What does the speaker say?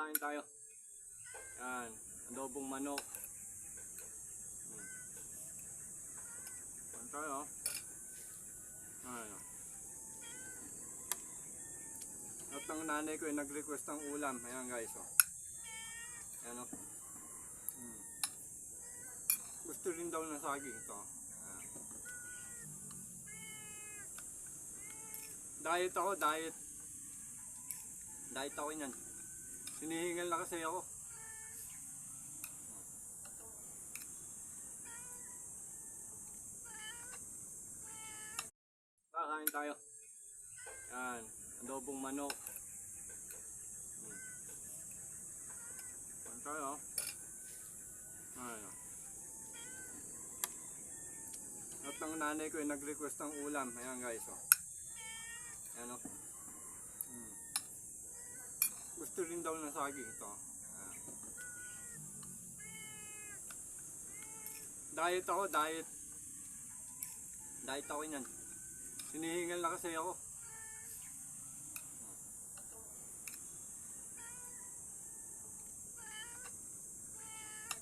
Kakain tayo. Yan, adobong manok. Kain tayo. Ayan. At ang nanay ko ay nag-request ng ulam. Ayan guys, oh. Ayan, oh. Gusto rin daw ng saging ito. Ayan. Diet ako, diet. Diet ako yan. Hinihingal na kasi ako. Kakain tayo. Yan, adobong manok. Kain tayo. Ayan. At ang nanay ko ay nag-request ng ulam. Ayan guys, oh. Ayan, oh. Gusto rin daw ng saging ito. Ayan. Diet ako, diet. Diet ako yan. Hinihingal na kasi ako.